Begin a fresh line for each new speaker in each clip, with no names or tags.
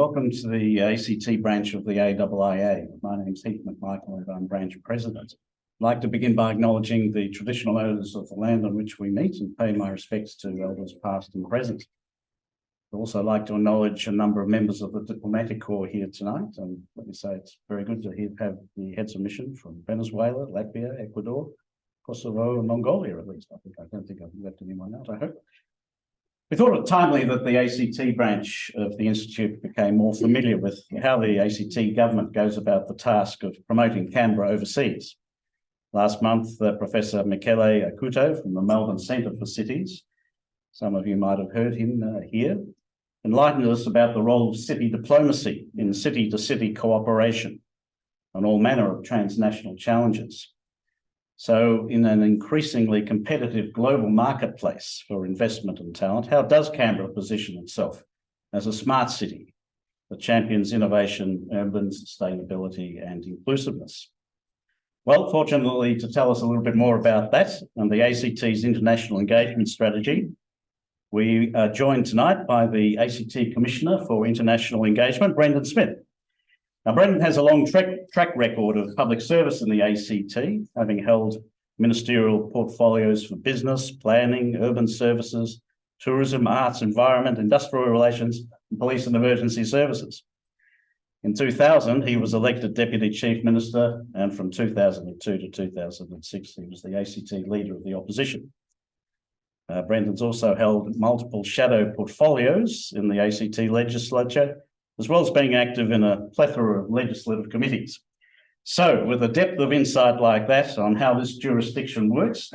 welcome to the ACT branch of the AIIA. My name is Heath McMichael and I'm branch president. I'd like to begin by acknowledging the traditional owners of the land on which we meet and pay my respects to elders past and present. I'd also like to acknowledge a number of members of the diplomatic corps here tonight, and let me say it's very good to have the heads of mission from Venezuela, Latvia, Ecuador, Kosovo, and Mongolia at least. I don't think I've left anyone out, I hope. We thought it timely that the ACT branch of the Institute became more familiar with how the ACT government goes about the task of promoting Canberra overseas. Last month, Professor Michele Acuto from the Melbourne Centre for Cities, some of you might have heard him here, enlightened us about the role of city diplomacy in city-to-city cooperation on all manner of transnational challenges. So in an increasingly competitive global marketplace for investment and talent, how does Canberra position itself as a smart city that champions innovation, urban sustainability and inclusiveness? Well, fortunately, to tell us a little bit more about that and the ACT's international engagement strategy, we are joined tonight by the ACT Commissioner for International Engagement, Brendan Smyth. Now, Brendan has a long track record of public service in the ACT, having held ministerial portfolios for business, planning, urban services, tourism, arts, environment, industrial relations, and police and emergency services. In 2000, he was elected Deputy Chief Minister, and from 2002 to 2006, he was the ACT Leader of the Opposition. Brendan's also held multiple shadow portfolios in the ACT legislature, as well as being active in a plethora of legislative committees. So, with a depth of insight like that on how this jurisdiction works,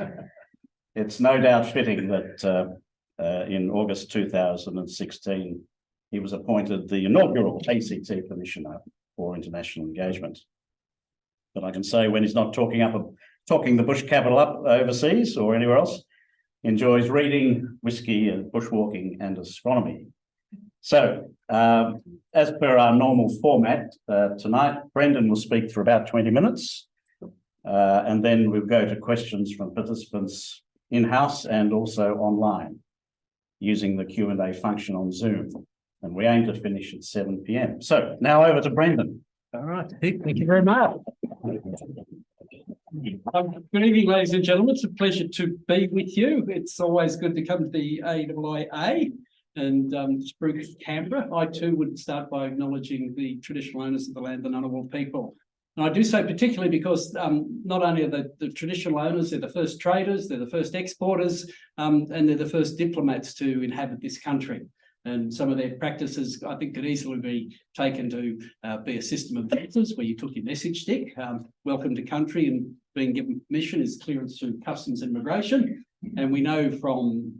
it's no doubt fitting that in August 2016, he was appointed the inaugural ACT Commissioner for International Engagement. But I can say when he's not talking the bush capital up overseas or anywhere else, he enjoys reading, whiskey, and bushwalking and astronomy. So, as per our normal format, tonight, Brendan will speak for about 20 minutes, and then we'll go to questions from participants in-house and also online using the Q&A function on Zoom. And we aim to finish at 7 p.m. So, now over to Brendan.
All right, thank you very much. Good evening, ladies and gentlemen. It's a pleasure to be with you. It's always good to come to the AIIA and Spruce, Canberra. I too would start by acknowledging the traditional owners of the land, the Ngunnawal people. And I do so particularly because not only are the traditional owners, they're the first traders, they're the first exporters, and they're the first diplomats to inhabit this country. And some of their practices, I think, could easily be taken to be a system of visas where you took your message stick, welcome to country, and being given permission is clearance through customs and immigration. And we know from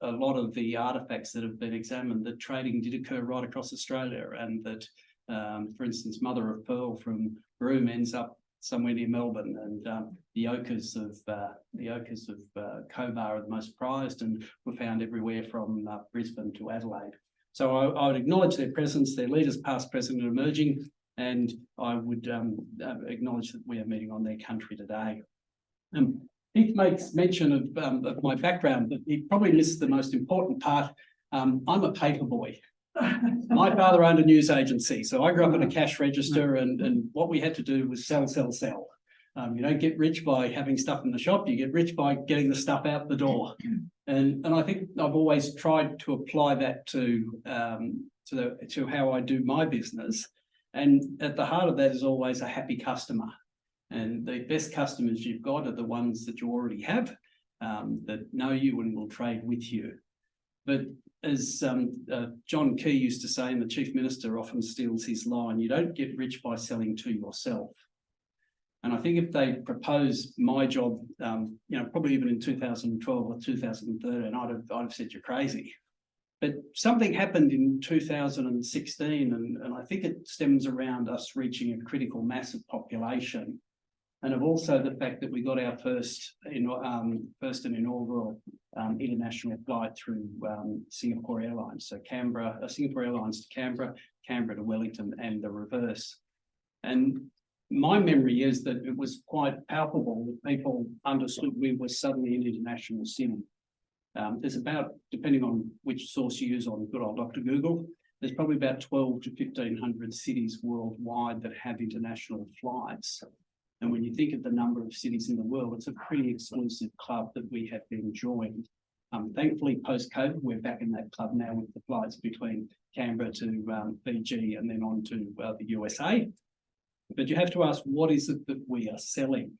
a lot of the artefacts that have been examined that trading did occur right across Australia, and that, for instance, mother of pearl from Broome ends up somewhere near Melbourne, and the ochres of Cobar are the most prized and were found everywhere from Brisbane to Adelaide. So I would acknowledge their presence, their leaders past, present and emerging, and I would acknowledge that we are meeting on their country today. Heath makes mention of my background, but he probably missed the most important part. I'm a paper boy. My father owned a news agency, so I grew up in a cash register, and what we had to do was sell. You don't get rich by having stuff in the shop, you get rich by getting the stuff out the door. And I think I've always tried to apply that to how I do my business. And at the heart of that is always a happy customer. And the best customers you've got are the ones that you already have, that know you and will trade with you. But as John Key used to say, and the Chief Minister often steals his line, you don't get rich by selling to yourself. And I think if they proposed my job, probably even in 2012 or 2013, I'd have said you're crazy. But something happened in 2016, and I think it stems around us reaching a critical mass of population, and of also the fact that we got our first and inaugural international flight through Singapore Airlines. So Singapore Airlines to Canberra, Canberra to Wellington, and the reverse. And my memory is that it was quite palpable that people understood we were suddenly an international city. There's about, depending on which source you use on good old Dr. Google, there's probably about 12 to 1,500 cities worldwide that have international flights. And when you think of the number of cities in the world, it's a pretty exclusive club that we have been joined. Thankfully, post-COVID, we're back in that club now with the flights between Canberra to Fiji and then on to the USA. But you have to ask, what is it that we are selling?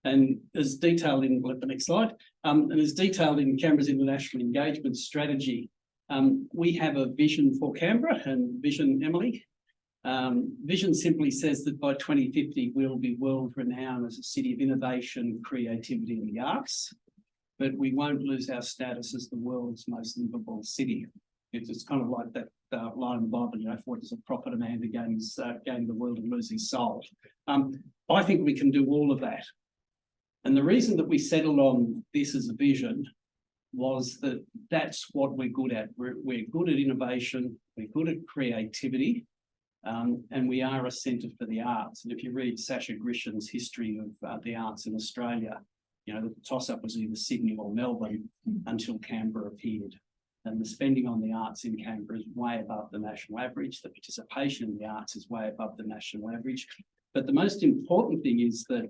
And as detailed in the next slide, and as detailed in Canberra's international engagement strategy, we have a vision for Canberra, and vision, Emily. Vision simply says that by 2050, we'll be world renowned as a city of innovation, creativity and the arts, but we won't lose our status as the world's most livable city. It's kind of like that line in the Bible, you know, for it is a profit a man to gain the world and lose his soul. I think we can do all of that. And the reason that we settled on this as a vision was that that's what we're good at. We're good at innovation, we're good at creativity, and we are a centre for the arts. And if you read Sasha Grisham's history of the arts in Australia, you know, the toss-up was either Sydney or Melbourne until Canberra appeared. And the spending on the arts in Canberra is way above the national average. The participation in the arts is way above the national average. But the most important thing is that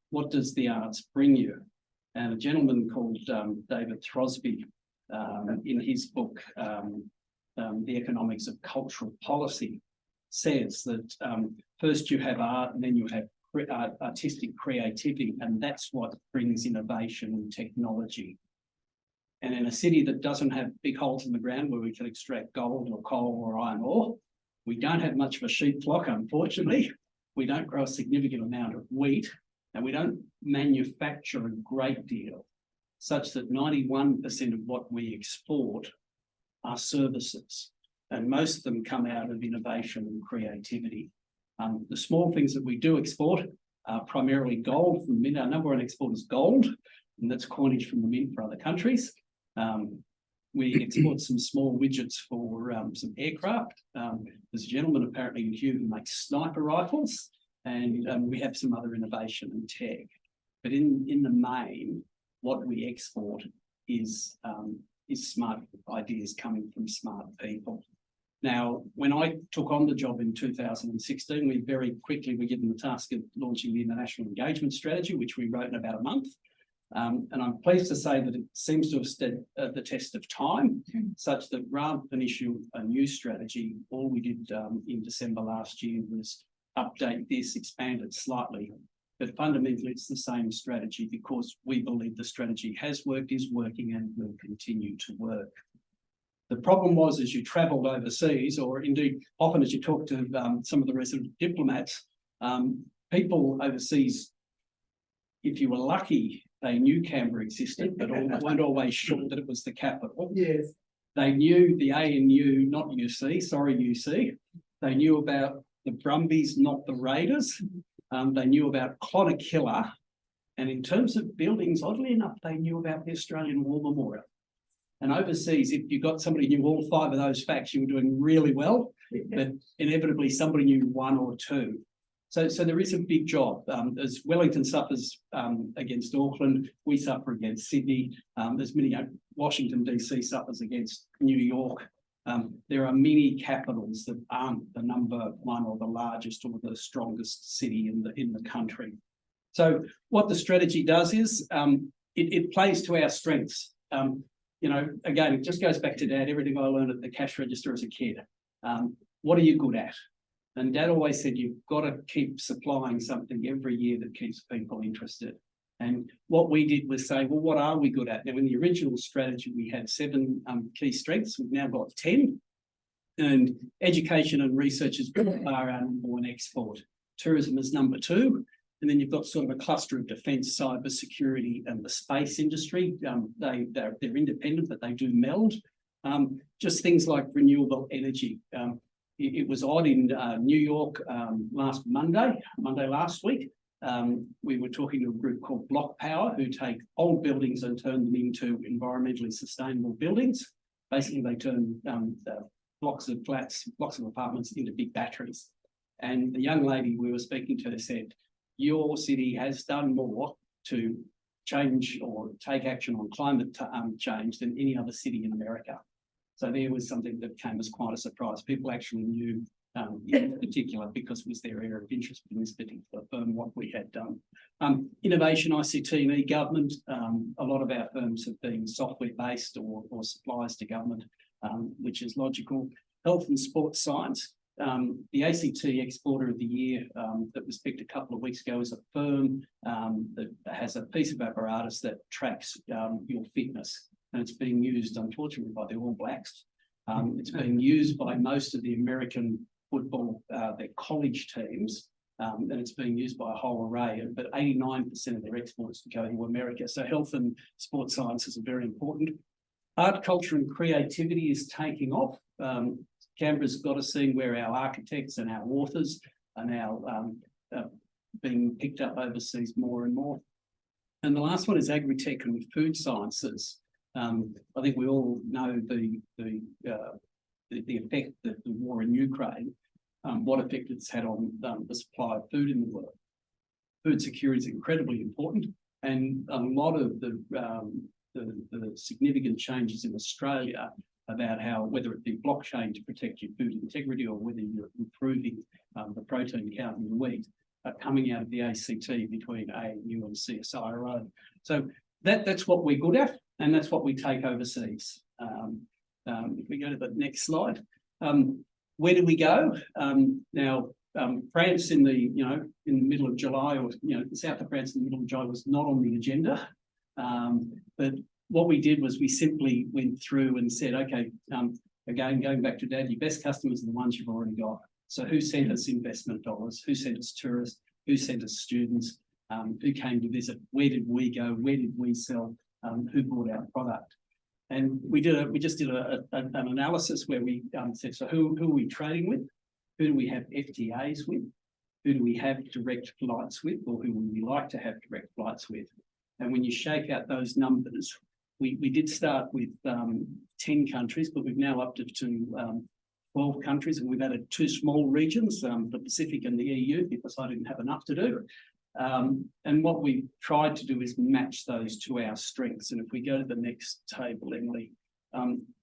what does the arts bring you? And a gentleman called David Throsby, in his book, The Economics of Cultural Policy, says that first you have art and then you have artistic creativity, and that's what brings innovation and technology. And in a city that doesn't have big holes in the ground where we can extract gold or coal or iron ore, we don't have much of a sheep flock, unfortunately. We don't grow a significant amount of wheat, and we don't manufacture a great deal, such that 91% of what we export are services, and most of them come out of innovation and creativity. The small things that we do export are primarily gold from the mint. Our number one export is gold, and that's coinage from the mint for other countries. We export some small widgets for some aircraft. There's a gentleman apparently in Kew who makes sniper rifles, and we have some other innovation and tech. But in the main, what we export is smart ideas coming from smart people. Now, when I took on the job in 2016, we very quickly were given the task of launching the international engagement strategy, which we wrote in about a month. And I'm pleased to say that it seems to have stood the test of time, such that rather than issue a new strategy, all we did in December last year was update this, expand it slightly. But fundamentally, it's the same strategy because we believe the strategy has worked, is working, and will continue to work. The problem was, as you travelled overseas, or indeed often as you talk to some of the resident diplomats, people overseas, if you were lucky, they knew Canberra existed, but weren't always sure that it was the capital.
Yes.
They knew the ANU, not UC, sorry UC. They knew about the Brumbies, not the Raiders. They knew about Clonakilla. And in terms of buildings, oddly enough, they knew about the Australian War Memorial. And overseas, if you got somebody who knew all five of those facts, you were doing really well, but inevitably somebody knew one or two. So there is a big job. As Wellington suffers against Auckland, we suffer against Sydney. There's many, Washington DC suffers against New York. There are many capitals that aren't the number one or the largest or the strongest city in the country. So what the strategy does is it plays to our strengths. Again, it just goes back to Dad, everything I learned at the cash register as a kid. What are you good at? And Dad always said, you've got to keep supplying something every year that keeps people interested. And what we did was say, well, what are we good at? Now, in the original strategy, we had 7 key strengths. We've now got 10. And education and research is our number one export. Tourism is number 2. And then you've got sort of a cluster of defence, cyber security, and the space industry. They're independent, but they do meld. Just things like renewable energy. It was odd in New York last Monday last week. We were talking to a group called Block Power, who take old buildings and turn them into environmentally sustainable buildings. Basically, they turn blocks of flats, blocks of apartments into big batteries. And the young lady we were speaking to said, your city has done more to change or take action on climate change than any other city in America. So there was something that came as quite a surprise. People actually knew in particular, because it was their area of interest in this particular firm, what we had done. Innovation, ICT and e-government, a lot of our firms have been software-based or suppliers to government, which is logical. Health and sports science. The ACT Exporter of the Year that was picked a couple of weeks ago is a firm that has a piece of apparatus that tracks your fitness, and it's being used, unfortunately, by the All Blacks. It's being used by most of the American football, their college teams, and it's being used by a whole array, but 89% of their exports go to America. So health and sports sciences are very important. Art, culture and creativity is taking off. Canberra's got a scene where our architects and our authors are now being picked up overseas more and more. And the last one is agri-tech and food sciences. I think we all know the effect that the war in Ukraine, what effect it's had on the supply of food in the world. Food security is incredibly important, and a lot of the significant changes in Australia about how, whether it be blockchain to protect your food integrity or whether you're improving the protein count in the wheat, are coming out of the ACT between ANU and CSIRO. So that's what we're good at, and that's what we take overseas. If we go to the next slide, where do we go? Now, France in the middle of July, or the south of France in the middle of July, was not on the agenda. But what we did was we simply went through and said, okay, again, going back to Dad, your best customers are the ones you've already got. So who sent us investment dollars? Who sent us tourists? Who sent us students? Who came to visit? Where did we go? Where did we sell? Who bought our product? And we just did an analysis where we said, so who are we trading with? Who do we have FTAs with? Who do we have direct flights with, or who would we like to have direct flights with? And when you shake out those numbers, we did start with 10 countries, but we've now upped it to 12 countries, and we've added 2 small regions, the Pacific and the EU, because I didn't have enough to do. And what we tried to do is match those to our strengths. And if we go to the next table, Emily,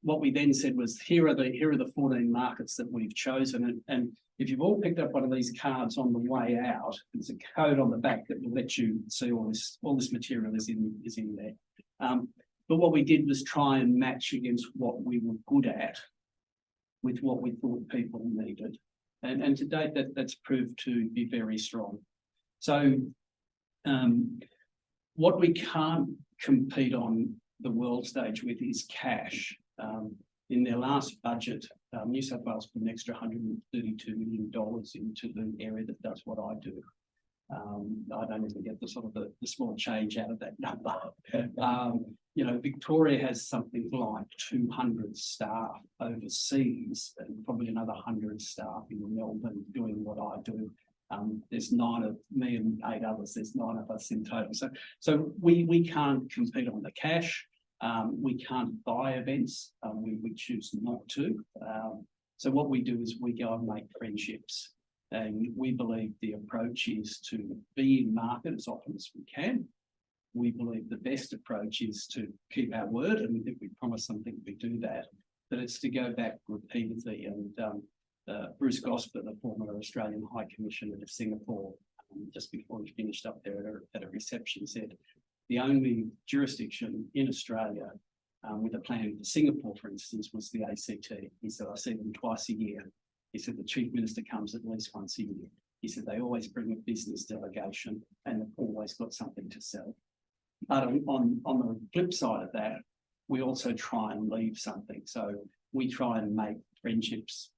what we then said was, here are the 14 markets that we've chosen. And if you've all picked up one of these cards on the way out, there's a code on the back that will let you see all this material is in there. But what we did was try and match against what we were good at with what we thought people needed. And to date, that's proved to be very strong. So what we can't compete on the world stage with is cash. In their last budget, New South Wales put an extra $132 million into the area that does what I do. I don't even get the small change out of that number. Victoria has something like 200 staff overseas and probably another 100 staff in Melbourne doing what I do. There's 9 of me and 8 others. There's 9 of us in total. So we can't compete on the cash. We can't buy events. We choose not to. So what we do is we go and make friendships. And we believe the approach is to be in market as often as we can. We believe the best approach is to keep our word, and if we promise something, we do that. But it's to go back repeatedly. And Bruce Gosper, the former Australian High Commissioner of Singapore, just before he finished up there at a reception, said the only jurisdiction in Australia with a plan for Singapore, for instance, was the ACT. He said, I see them twice a year. He said the Chief Minister comes at least once a year. He said they always bring a business delegation and they've always got something to sell. But on the flip side of that, we also try and leave something. So we try and make friendships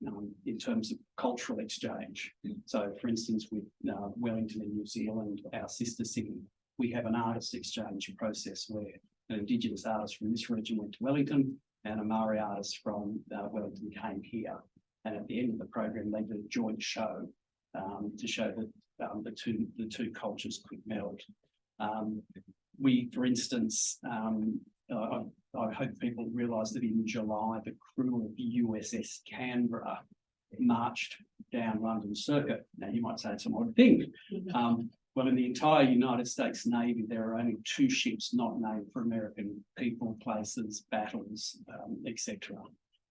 in terms of cultural exchange. So, for instance, with Wellington in New Zealand, our sister city, we have an artist exchange process where an Indigenous artist from this region went to Wellington and a Maori artist from Wellington came here. And at the end of the program, they did a joint show to show that the two cultures could meld. For instance, I hope people realise that in July, the crew of the USS Canberra marched down London Circuit. Now, you might say it's an odd thing. Well, in the entire United States Navy, there are only 2 ships not named for American people, places, battles, etc.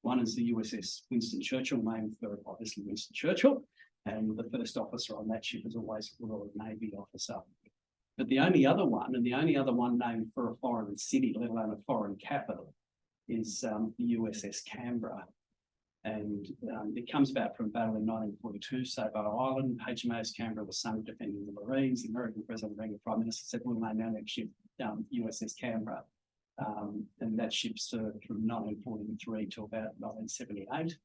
One is the USS Winston Churchill, named for obviously Winston Churchill, and the first officer on that ship is always a Royal Navy officer. But the only other one, and the only other one named for a foreign city, let alone a foreign capital, is the USS Canberra. And it comes about from a battle in 1942, Sabo Island. HMAS Canberra was sunk defending the Marines. The American President rang the Prime Minister, said, we'll name our next ship USS Canberra. And that ship served from 1943 to about 1978.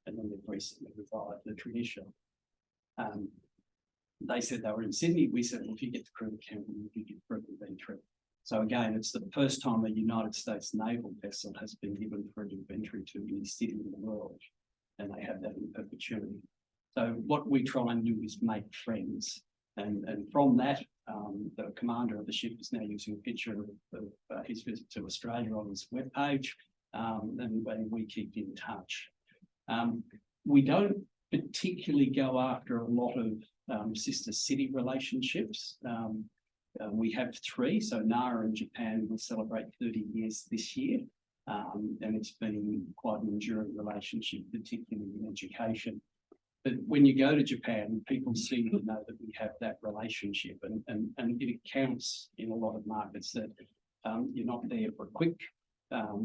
And then they've recently revived the tradition. They said they were in Sydney. We said, well, if you get the crew of Canberra, you get fruit inventory. So again, it's the first time a United States naval vessel has been given fruit inventory to any city in the world, and they have that in perpetuity. So what we try and do is make friends, and from that, the commander of the ship is now using a picture of his visit to Australia on his webpage, and we keep in touch. We don't particularly go after a lot of sister city relationships. We have 3, so Nara in Japan will celebrate 30 years this year, and it's been quite an enduring relationship, particularly in education. But when you go to Japan, people seem to know that we have that relationship, and it counts in a lot of markets that you're not there for a quick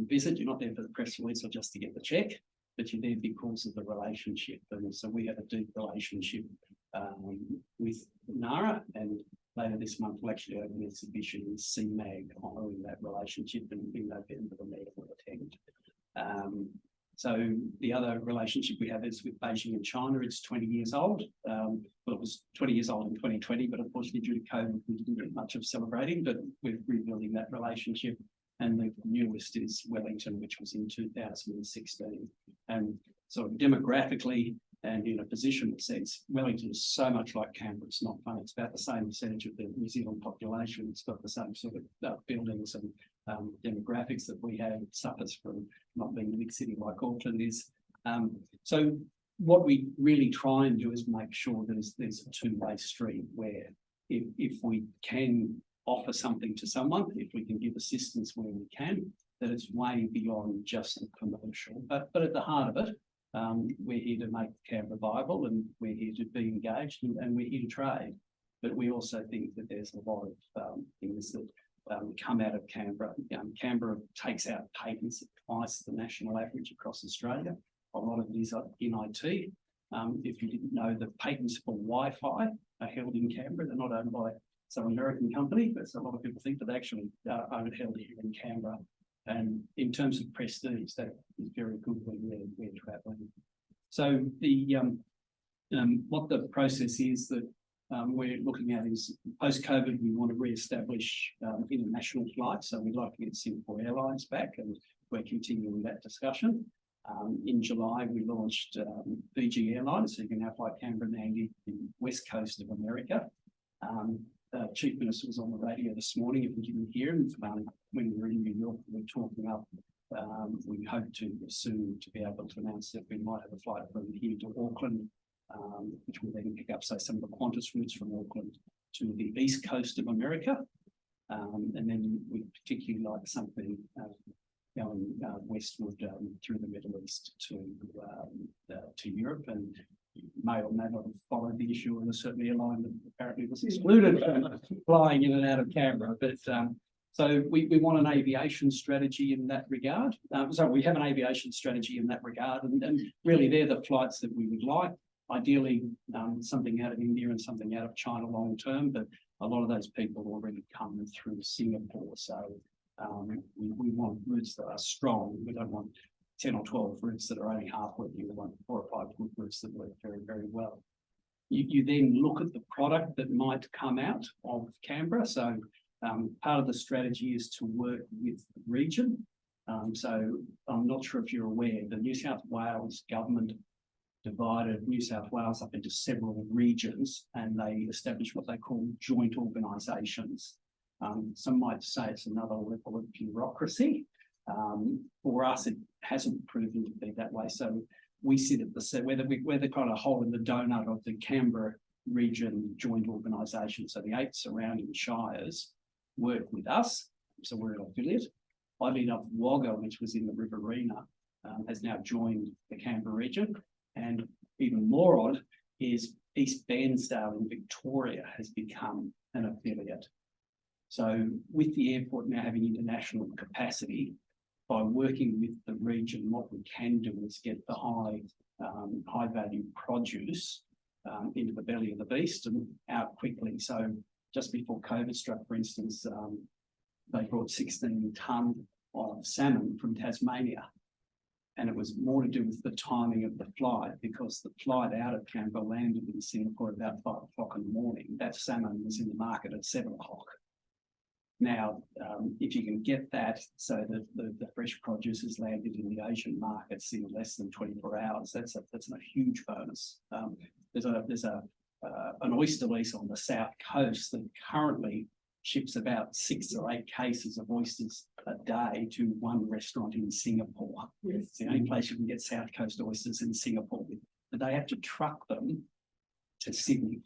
visit, you're not there for the press release or just to get the check, but you're there because of the relationship. And so we have a deep relationship with Nara, and later this month we'll actually open an exhibition in CMAG honouring that relationship, and in November the mayor will attend. So the other relationship we have is with Beijing and China. It's 20 years old. Well, it was 20 years old in 2020, but unfortunately due to COVID, we didn't get much of celebrating, but we're rebuilding that relationship. And the newest is Wellington, which was in 2016. And so demographically and in a positional sense, Wellington is so much like Canberra. It's not funny. It's about the same percentage of the New Zealand population. It's got the same sort of buildings and demographics that we have. It suffers from not being a big city like Auckland is. So what we really try and do is make sure that there's a two-way street where if we can offer something to someone, if we can give assistance where we can, that it's way beyond just the commercial. But at the heart of it, we're here to make Canberra viable, and we're here to be engaged, and we're here to trade. But we also think that there's a lot of things that come out of Canberra. Canberra takes out patents at twice the national average across Australia. A lot of it is in IT. If you didn't know, the patents for Wi-Fi are held in Canberra. They're not owned by some American company, but a lot of people think that they actually are held here in Canberra. And in terms of prestige, that is very good when we're travelling. So the what the process is that we're looking at is post-COVID, we want to re-establish international flights. So we'd like to get Singapore Airlines back, and we're continuing that discussion. In July, we launched Fiji Airlines, so you can now fly Canberra and Nandi, the west coast of America. Chief Minister was on the radio this morning, if you didn't hear him, when we were in New York, we were talking up. We hope to soon to be able to announce that we might have a flight from here to Auckland, which will then pick up, say, some of the Qantas routes from Auckland to the east coast of America. And then we particularly like something going westward through the Middle East to Europe. And you may or may not have followed the issue of a certain airline that apparently was excluded from flying in and out of Canberra. But so we want an aviation strategy in that regard. So we have an aviation strategy in that regard, and really they're the flights that we would like. Ideally, something out of India and something out of China long term, but a lot of those people already come through Singapore. So we want routes that are strong. We don't want 10 or 12 routes that are only half working. We want 4 or 5 good routes that work very, very well. You then look at the product that might come out of Canberra. So part of the strategy is to work with the region. So I'm not sure if you're aware, the New South Wales government divided New South Wales up into several regions, and they established what they call joint organisations. Some might say it's another level of bureaucracy. For us, it hasn't proven to be that way. So we sit at we're the kind of hole in the donut of the Canberra region joint organisation. So the 8 surrounding shires work with us. So we're an affiliate. Oddly enough, Wagga, which was in the Riverina, has now joined the Canberra region. And even more odd is East Bairnsdale in Victoria has become an affiliate. So with the airport now having international capacity, by working with the region, what we can do is get the high value produce into the belly of the beast and out quickly. So just before COVID struck, for instance, they brought 16 tonne of salmon from Tasmania. And it was more to do with the timing of the flight, because the flight out of Canberra landed in Singapore at about 5 o'clock in the morning. That salmon was in the market at 7 o'clock. Now, if you can get that so that the fresh produce is landed in the Asian markets in less than 24 hours, that's a huge bonus. There's an oyster lease on the south coast that currently ships about 6 or 8 cases of oysters a day to one restaurant in Singapore. Yes. It's the only place you can get south coast oysters in Singapore, but they have to truck them to Sydney.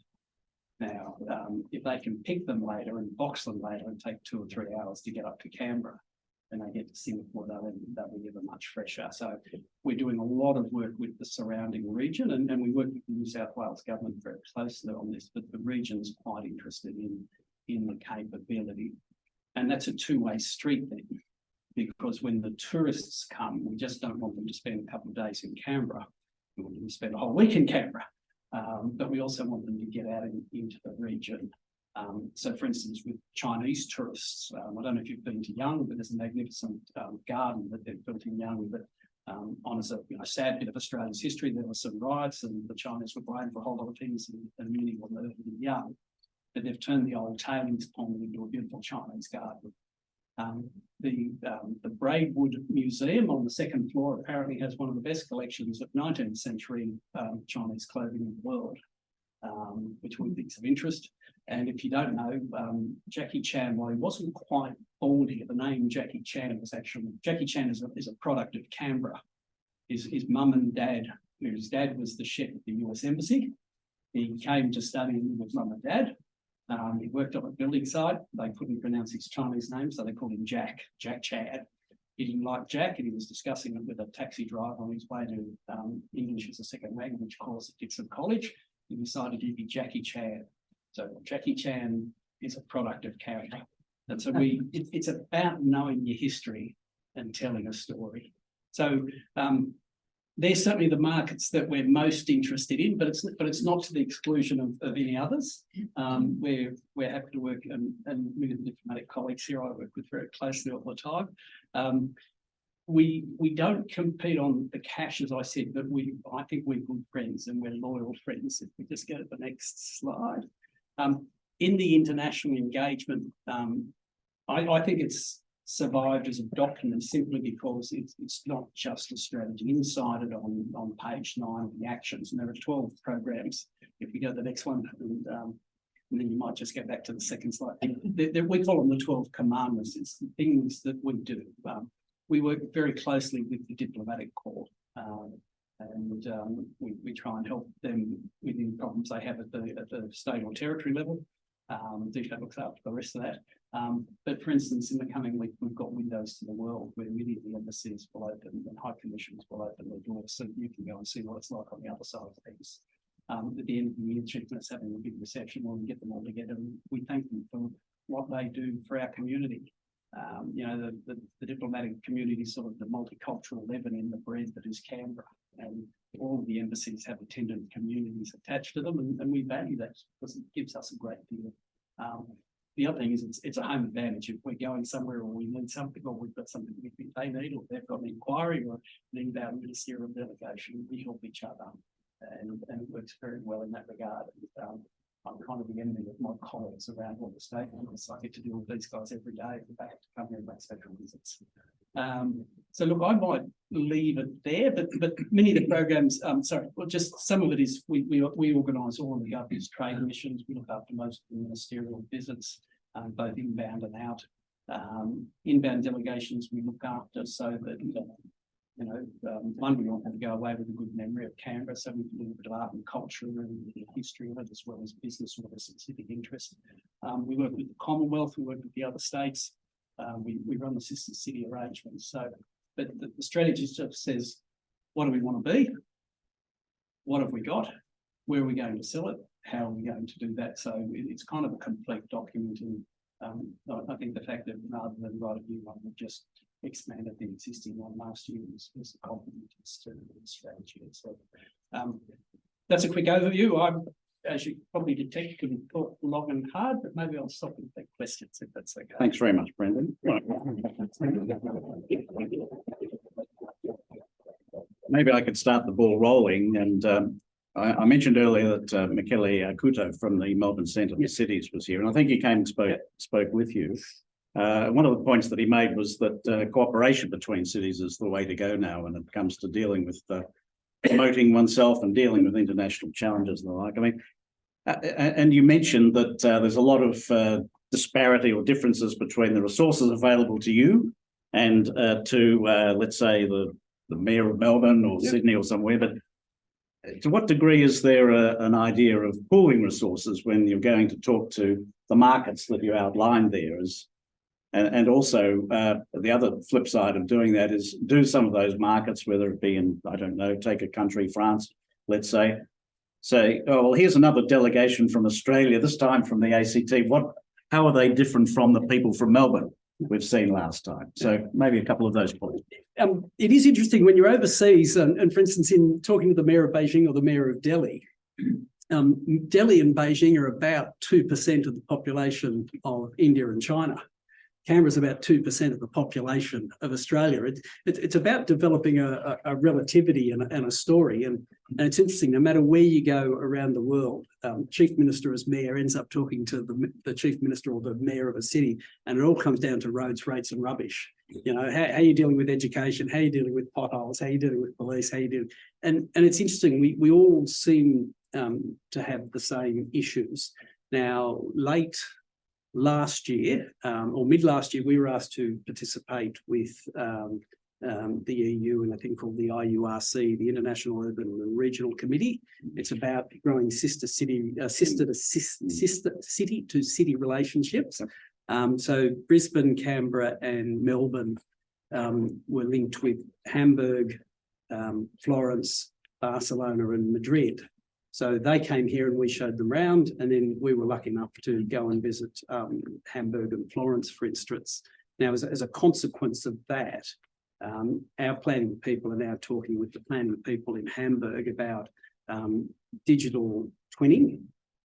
Now, if they can pick them later and box them later and take 2 or 3 hours to get up to Canberra, and they get to Singapore, they'll be ever much fresher. So we're doing a lot of work with the surrounding region, and we work with the New South Wales government very closely on this, but the region's quite interested in the capability. And that's a two-way street then, because when the tourists come, we just don't want them to spend a couple of days in Canberra. We want them to spend a whole week in Canberra. But we also want them to get out into the region. So for instance, with Chinese tourists, I don't know if you've been to Young, but there's a magnificent garden that they've built in Young that honours a sad bit of Australia's history. There were some riots and the Chinese were blamed for a whole lot of things, and many were murdered in Young. But they've turned the old tailings pond into a beautiful Chinese garden. The Braidwood Museum on the second floor apparently has one of the best collections of 19th century Chinese clothing in the world, which we think is of interest. And if you don't know, Jackie Chan, while he wasn't quite born here, the name Jackie Chan was actually, Jackie Chan is a product of Canberra. His mum and dad, whose dad was the chef at the US Embassy, he came to study with mum and dad. He worked on a building site. They couldn't pronounce his Chinese name, so they called him Jack Chan. He didn't like Jack, and he was discussing it with a taxi driver on his way to English as a second language course at Dixon College. He decided he'd be Jackie Chan. So Jackie Chan is a product of character. And so it's about knowing your history and telling a story. So they're certainly the markets that we're most interested in, but it's not to the exclusion of any others. We're happy to work, and many of the diplomatic colleagues here I work with very closely all the time. We don't compete on the cash, as I said, but I think we're good friends and we're loyal friends. If we just go to the next slide. In the international engagement, I think it's survived as a document simply because it's not just a strategy. Inside it on page 9 of the actions, and there are 12 programs. If we go to the next one, and then you might just go back to the second slide. We call them the 12 commandments. It's the things that we do. We work very closely with the diplomatic corps, and we try and help them with any problems they have at the state or territory level. DFAT looks after the rest of that. But for instance, in the coming week, we've got windows to the world where many of the embassies will open and high commissions will open their doors, so you can go and see what it's like on the other side of things. At the end of the year, Chief Minister's having a big reception where we get them all together and we thank them for what they do for our community. The diplomatic community is sort of the multicultural leaven in the bread that is Canberra, and all of the embassies have attendant communities attached to them, and we value that because it gives us a great deal. The other thing is it's a home advantage. If we're going somewhere or we need something, or we've got something we think they need, or they've got an inquiry or an inbound ministerial delegation, we help each other, and it works very well in that regard. I'm kind of the enemy of my colleagues around all the stakeholders. I get to deal with these guys every day. They have to come here and make special visits. So look, I might leave it there, but many of the programs, just some of it is we organise all of the government's trade missions. We look after most of the ministerial visits, both inbound and out. Inbound delegations we look after so that one, we want them to go away with a good memory of Canberra, so we can do a bit of art and culture and history of it, as well as business or a specific interest. We work with the Commonwealth, we work with the other states. We run the sister city arrangements. So but the strategy just says, what do we want to be? What have we got? Where are we going to sell it? How are we going to do that? So it's kind of a complete document. And I think the fact that rather than write a new one, we've just expanded the existing one last year was a compliment to the strategy. So that's a quick overview. As you probably detect, couldn't talk long and hard, but maybe I'll stop and take questions if that's okay.
Thanks very much, Brendan. Right. Maybe I could start the ball rolling. And I mentioned earlier that Michele Couto from the Melbourne Centre for Cities was here, and I think he came and spoke with you. One of the points that he made was that cooperation between cities is the way to go now when it comes to dealing with promoting oneself and dealing with international challenges and the like. I mean, and you mentioned that there's a lot of disparity or differences between the resources available to you and to, let's say, the Mayor of Melbourne or Sydney or somewhere. But to what degree is there an idea of pooling resources when you're going to talk to the markets that you outlined there? And also the other flip side of doing that is, do some of those markets, whether it be in, I don't know, take a country, France, let's say, oh, well, here's another delegation from Australia, this time from the ACT. How are they different from the people from Melbourne we've seen last time? So maybe a couple of those points.
It is interesting when you're overseas, and for instance, in talking to the Mayor of Beijing or the Mayor of Delhi, Delhi and Beijing are about 2% of the population of India and China. Canberra's about 2% of the population of Australia. It's about developing a relativity and a story. And it's interesting, no matter where you go around the world, Chief Minister as Mayor ends up talking to the Chief Minister or the Mayor of a city, and it all comes down to roads, rates and rubbish. You know, how are you dealing with education? How are you dealing with potholes? How are you dealing with police? How are you doing? And it's interesting, we all seem to have the same issues. Now, late last year, or mid last year, we were asked to participate with the EU and a thing called the IURC, the International Urban and Regional Committee. It's about growing sister city to city relationships. So Brisbane, Canberra, and Melbourne were linked with Hamburg, Florence, Barcelona, and Madrid. So they came here and we showed them around, and then we were lucky enough to go and visit Hamburg and Florence, for instance. Now, as a consequence of that, our planning people are now talking with the planning people in Hamburg about digital twinning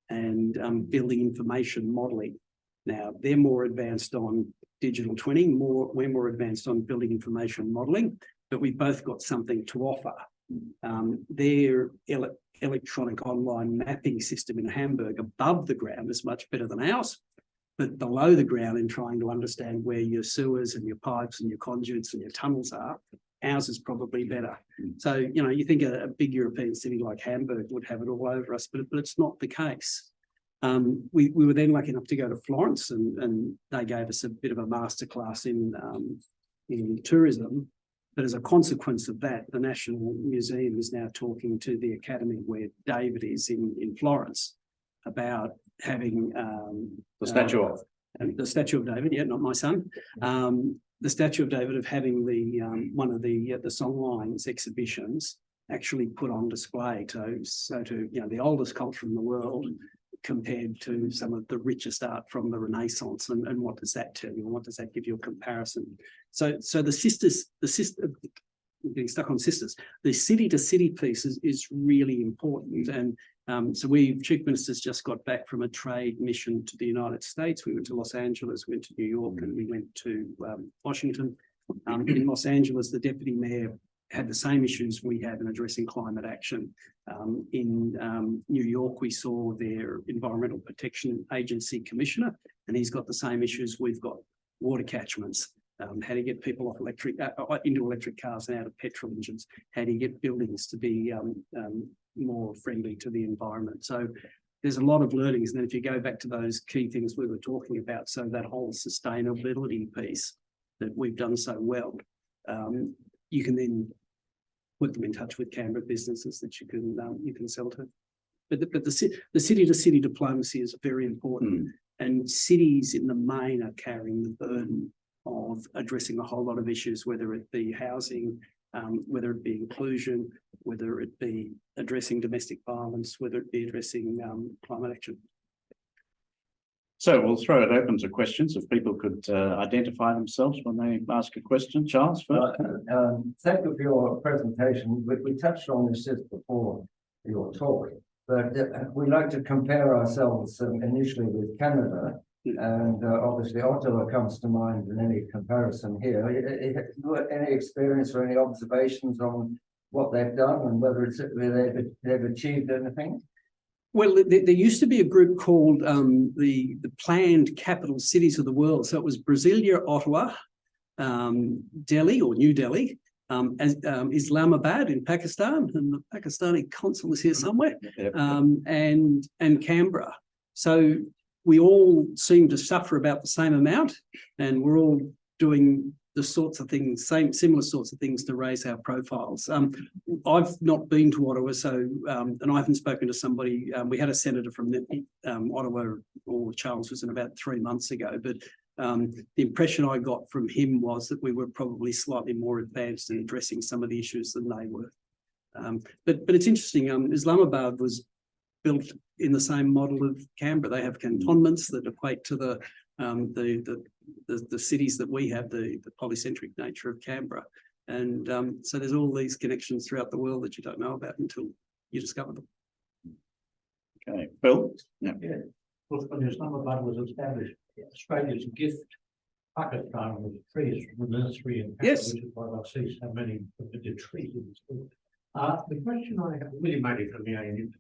and building information modelling. Now, they're more advanced on digital twinning, we're more advanced on building information modelling, but we've both got something to offer. Their electronic online mapping system in Hamburg above the ground is much better than ours, but below the ground in trying to understand where your sewers and your pipes and your conduits and your tunnels are, ours is probably better. So, you know, you think a big European city like Hamburg would have it all over us, but it's not the case. We were then lucky enough to go to Florence, and they gave us a bit of a masterclass in tourism. But as a consequence of that, the National Museum is now talking to the Academy where David is in Florence about having
the statue of
David, yeah, not my son. The statue of David, of having the one of the songlines exhibitions actually put on display so to, you know, the oldest culture in the world compared to some of the richest art from the Renaissance, and what does that tell you, and what does that give you a comparison? So getting stuck on sisters, the city to city piece is really important. And so Chief Minister's just got back from a trade mission to the United States. We went to Los Angeles, went to New York, and we went to Washington. In Los Angeles, the Deputy Mayor had the same issues we have in addressing climate action. In New York, we saw their Environmental Protection Agency Commissioner, and he's got the same issues we've got: water catchments, how do you get people off into electric cars and out of petrol engines, how do you get buildings to be more friendly to the environment. So there's a lot of learnings. And then if you go back to those key things we were talking about, so that whole sustainability piece that we've done so well, you can then put them in touch with Canberra businesses that you can sell to. But the city to city diplomacy is very important, and cities in the main are carrying the burden of addressing a whole lot of issues, whether it be housing, whether it be inclusion, whether it be addressing domestic violence, whether it be addressing climate action.
So we'll throw it open to questions if people could identify themselves when they ask a question. Charles, first.
Thank you for your presentation. We touched on this just before your talk, but we like to compare ourselves initially with Canada, and obviously Ottawa comes to mind in any comparison here. Any experience or any observations on what they've done and whether they've achieved anything?
Well, there used to be a group called the Planned Capital Cities of the World. So it was Brasilia, Ottawa, Delhi or New Delhi, Islamabad in Pakistan, and the Pakistani consul is here somewhere, and Canberra. So we all seem to suffer about the same amount, and we're all doing the sorts of things, similar sorts of things to raise our profiles. I've not been to Ottawa, so and I haven't spoken to somebody. We had a senator from Ottawa, or Charles was in about 3 months ago, but the impression I got from him was that we were probably slightly more advanced in addressing some of the issues than they were. But it's interesting. Islamabad was built in the same model of Canberra. They have cantonments that equate to the cities that we have, the polycentric nature of Canberra. And so there's all these connections throughout the world that you don't know about until you discover them.
Okay, Bill?
Yeah. Well, when Islamabad was established, Australia's gift, Pakistan was trees from the nursery in Canberra,
Yes.
which is why I see so many of the trees in the school. The question I have, really mainly from the ANU,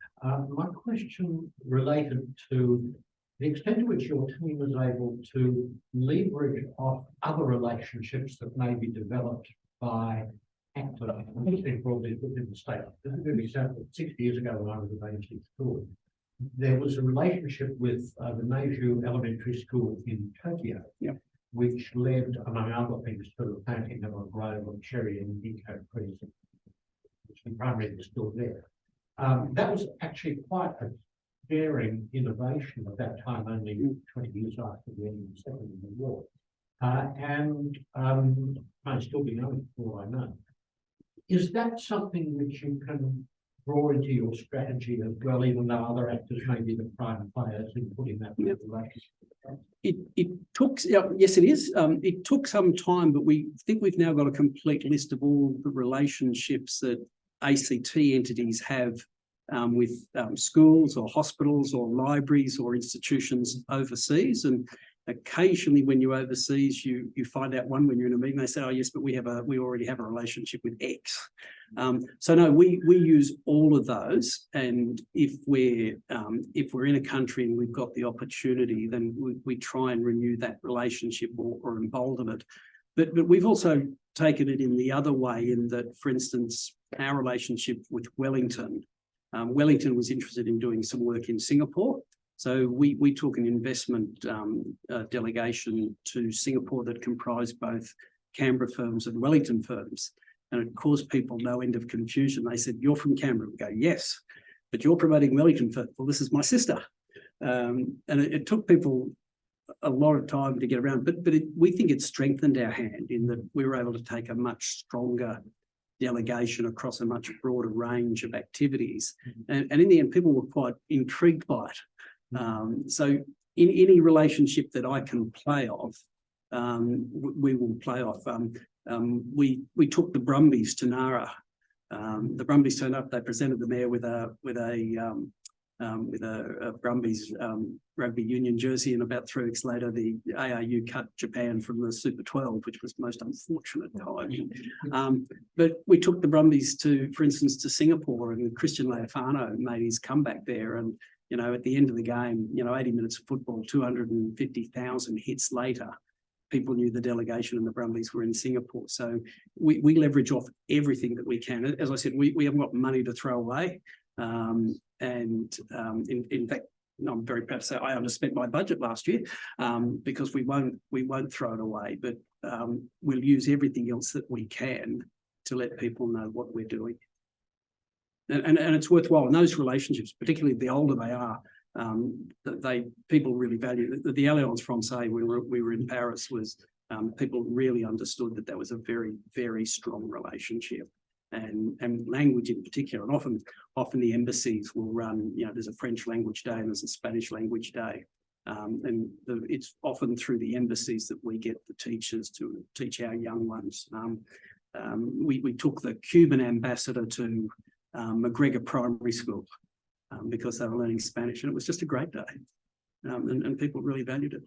my question related to the extent to which your team is able to leverage off other relationships that may be developed by actors, broadly within the state. This is an example. 60 years ago, when I was at ANC school, there was a relationship with the Meiju Elementary School in Tokyo, which led, among other things, to the planting of a grove of cherry and ginkgo trees, which is primarily still there. That was actually quite a daring innovation at that time, only 20 years after the end of the Second World War. And may still be known for all I know. Is that something which you can draw into your strategy as well, even though other actors may be the prime players in putting that relationship?
It took, yes, it is. It took some time, but we think we've now got a complete list of all the relationships that ACT entities have with schools or hospitals or libraries or institutions overseas. And occasionally when you're overseas, you find out one when you're in a meeting, they say, oh yes, but we already have a relationship with X. So no, we use all of those. And if we're in a country and we've got the opportunity, then we try and renew that relationship or embolden it. But we've also taken it in the other way, in that, for instance, our relationship with Wellington, Wellington was interested in doing some work in Singapore. So we took an investment delegation to Singapore that comprised both Canberra firms and Wellington firms. And it caused people no end of confusion. They said, you're from Canberra. We go, yes, but you're promoting Wellington firm. Well, this is my sister. And it took people a lot of time to get around, but we think it strengthened our hand in that we were able to take a much stronger delegation across a much broader range of activities. And in the end, people were quite intrigued by it. So in any relationship that I can play off, we will play off. We took the Brumbies to Nara. The Brumbies turned up. They presented the mayor with a Brumbies rugby union jersey, and about 3 weeks later, the ARU cut Japan from the Super 12, which was most unfortunate time. But we took the Brumbies for instance, to Singapore, and Christian Leofano made his comeback there. And at the end of the game, 80 minutes of football, 250,000 hits later, people knew the delegation and the Brumbies were in Singapore. So we leverage off everything that we can. As I said, we haven't got money to throw away. In fact, I'm very proud to say I underspent my budget last year because we won't throw it away, but we'll use everything else that we can to let people know what we're doing. And it's worthwhile. And those relationships, particularly the older they are, people really value. The Alliance Française when we were in Paris was people really understood that was a very, very strong relationship. And language in particular, and often the embassies will run, there's a French language day and there's a Spanish language day. It's often through the embassies that we get the teachers to teach our young ones. We took the Cuban ambassador to McGregor Primary School because they were learning Spanish, and it was just a great day. And people really valued it.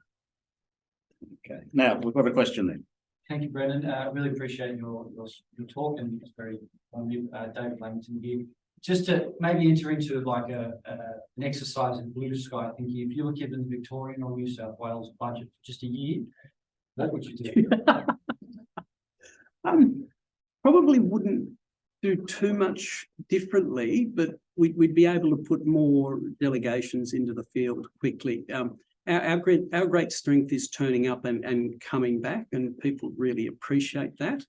Okay, now we've got a question then.
Thank you, Brendan. I really appreciate your talk, and it's very David Lamington here. Just to maybe enter into like an exercise in blue sky thinking, if you were given Victorian or New South Wales budget for just a year, what would you do?
Probably wouldn't do too much differently, but we'd be able to put more delegations into the field quickly. Our great strength is turning up and coming back, and people really appreciate that.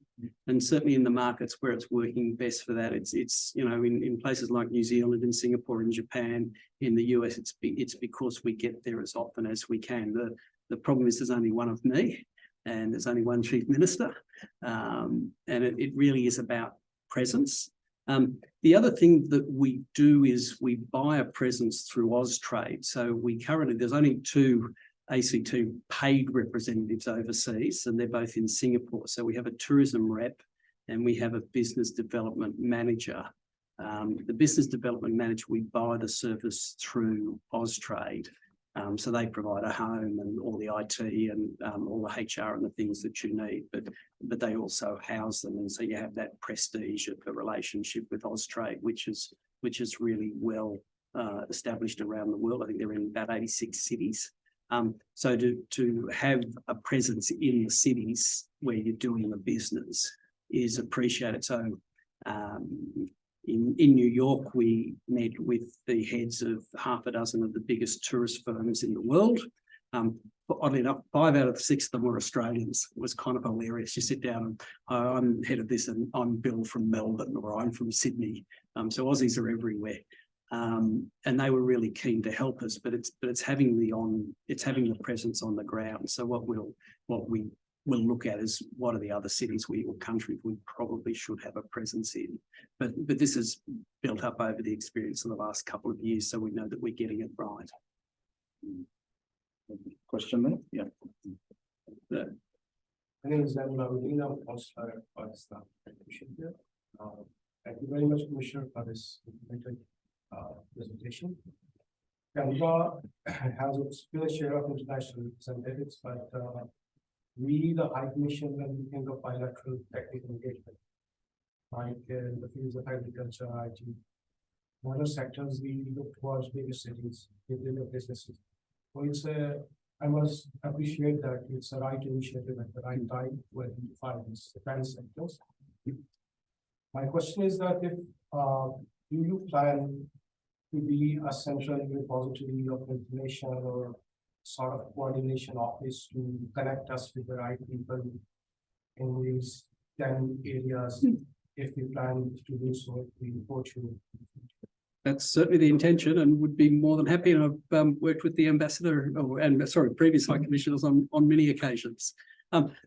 And certainly in the markets where it's working best for that, it's in places like New Zealand, in Singapore, in Japan, in the US, it's because we get there as often as we can. The problem is there's only one of me, and there's only one chief minister, and it really is about presence. The other thing that we do is we buy a presence through Austrade. So there's only 2 ACT paid representatives overseas, and they're both in Singapore. So we have a tourism rep and we have a business development manager. The business development manager, we buy the service through Austrade. So they provide a home and all the IT and all the HR and the things that you need, but they also house them. And so you have that prestige of the relationship with Austrade, which is really well established around the world. I think they're in about 86 cities. So to have a presence in the cities where you're doing the business is appreciated. So in New York, we met with the heads of half a dozen of the biggest tourist firms in the world. Oddly enough, 5 out of 6 of them were Australians. It was kind of hilarious. You sit down and I'm head of this, and I'm Bill from Melbourne, or I'm from Sydney. So Aussies are everywhere. And they were really keen to help us, but it's having the presence on the ground. So what we will look at is what are the other cities or countries we probably should have a presence in. But this is built up over the experience of the last couple of years, so we know that we're getting it right.
Question there? Yeah.
My name is Daniel Abudina, Counselor for Pakistan. Thank you very much, Commissioner, for this presentation. Canberra has a fair share of international representatives, but we, the High Commission, when we think of bilateral technical engagement, like in the fields of agriculture, IT, other sectors, we look towards bigger cities with bigger businesses. So I must appreciate that it's the right initiative at the right time to identify these defense sectors. My question is that if do you plan to be a central repository of information or sort of coordination office to connect us with the right people in these 10 areas? If we plan to do so, we report you.
That's certainly the intention, and would be more than happy. And I've worked with the ambassador previous high commissioners on many occasions.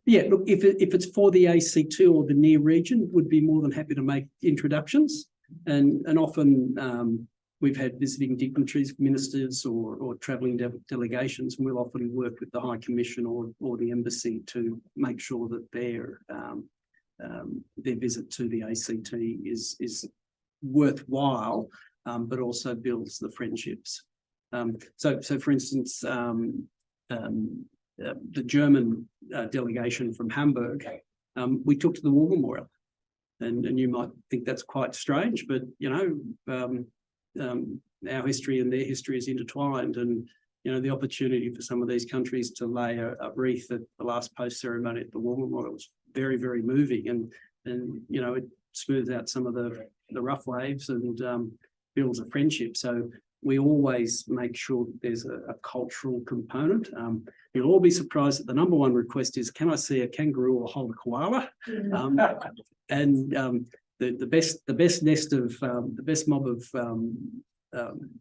Yeah, look, if it's for the ACT or the near region, would be more than happy to make introductions. And often we've had visiting dignitaries, ministers, or travelling delegations, and we'll often work with the High Commission or the embassy to make sure that their visit to the ACT is worthwhile, but also builds the friendships. So for instance, the German delegation from Hamburg, we took to the War Memorial, and you might think that's quite strange, but our history and their history is intertwined, and the opportunity for some of these countries to lay a wreath at the last post ceremony at the War Memorial was very, very moving, and it smooths out some of the rough waves and builds a friendship. So we always make sure that there's a cultural component. You'll all be surprised that the number one request is, can I see a kangaroo or hold a koala? The best mob of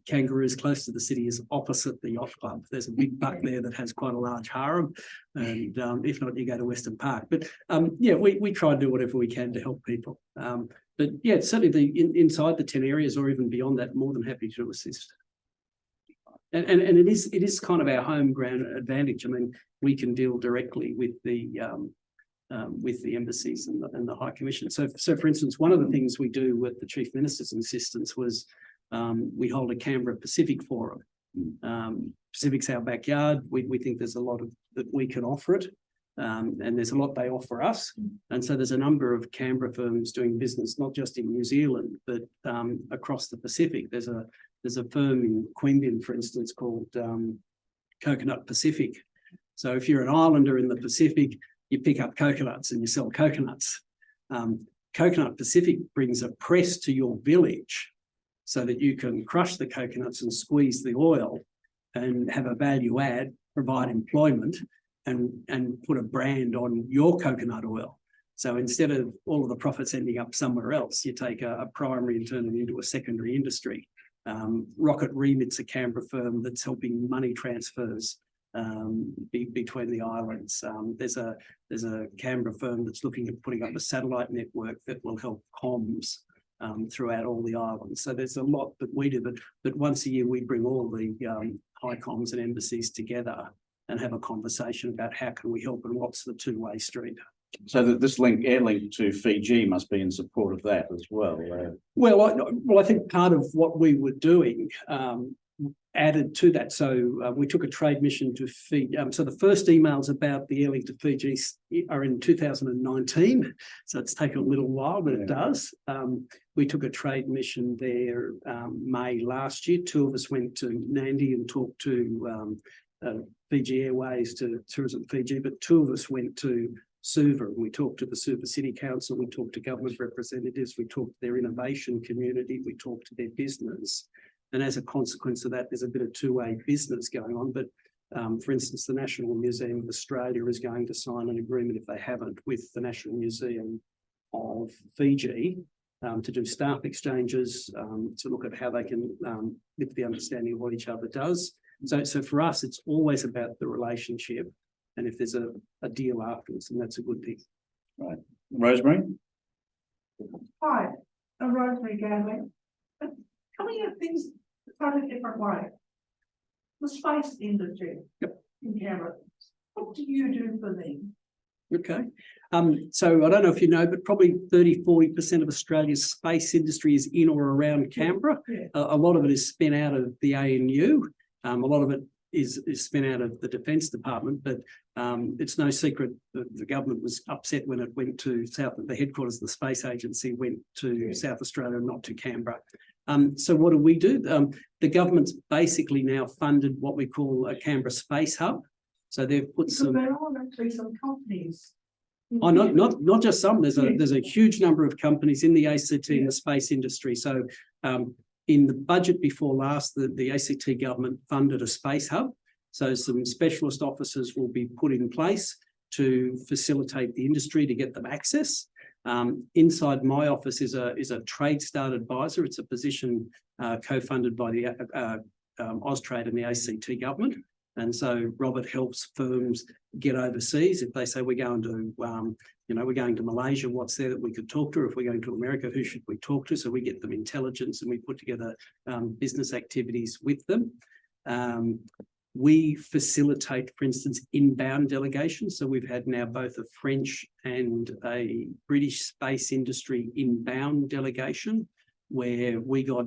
Kangaroos close to the city is opposite the yacht club. There's a big buck there that has quite a large harem, and if not, you go to Western Park. But yeah, we try and do whatever we can to help people. But yeah, certainly inside the 10 areas or even beyond that, more than happy to assist. And it is kind of our home ground advantage. I mean, we can deal directly with the embassies and the High Commission. So for instance, one of the things we do with the Chief Minister's assistance was we hold a Canberra Pacific Forum. Pacific's our backyard. We think there's a lot that we can offer it. And there's a lot they offer us. And so there's a number of Canberra firms doing business, not just in New Zealand, but across the Pacific. There's a firm in Queanbeyan, for instance, called Coconut Pacific. So if you're an islander in the Pacific, you pick up coconuts and you sell coconuts. Coconut Pacific brings a press to your village so that you can crush the coconuts and squeeze the oil and have a value add, provide employment, and put a brand on your coconut oil. So instead of all of the profits ending up somewhere else, you take a primary and turn it into a secondary industry. Rocket Remit's a Canberra firm that's helping money transfers between the islands. There's a Canberra firm that's looking at putting up a satellite network that will help comms throughout all the islands. So there's a lot that we do, but once a year we bring all the high comms and embassies together and have a conversation about how can we help and what's the two-way street.
So that this air link to Fiji must be in support of that as well.
Well, I think part of what we were doing added to that. So we took a trade mission to Fiji. So the first emails about the air link to Fiji are in 2019. So it's taken a little while, but it does. We took a trade mission there May last year. Two of us went to Nandi and talked to Fiji Airways, to Tourism Fiji, but two of us went to Suva and we talked to the Suva City Council, we talked to government representatives, we talked to their innovation community, we talked to their business. And as a consequence of that, there's a bit of two-way business going on. But for instance, the National Museum of Australia is going to sign an agreement, if they haven't, with the National Museum of Fiji to do staff exchanges, to look at how they can lift the understanding of what each other does. So for us, it's always about the relationship. And if there's a deal afterwards, then that's a good thing.
Right. Rosemary?
Hi, I'm Rosemary Galloway. Coming at things quite a different way. The space industry in Canberra, what do you do for them?
Okay. So I don't know if you know, but probably 30–40% of Australia's space industry is in or around Canberra.
Yeah.
A lot of it is spin out of the ANU. A lot of it is spin out of the Defence Department, but it's no secret that the government was upset when it went to the headquarters of the Space Agency went to South Australia, not to Canberra. So what do? The government's basically now funded what we call a Canberra Space Hub. So they've put
So there are actually some companies.
Oh, not just some. There's a huge number of companies in the ACT and the space industry. So in the budget before last, the ACT government funded a space hub. So some specialist officers will be put in place to facilitate the industry to get them access. Inside my office is a trade start advisor. It's a position co-funded by the Austrade and the ACT government. And so Robert helps firms get overseas. If they say we're going to, we're going to Malaysia, what's there that we could talk to? Or if we're going to America, who should we talk to? So we get them intelligence and we put together business activities with them. We facilitate, for instance, inbound delegations. So we've had now both a French and a British space industry inbound delegation where we got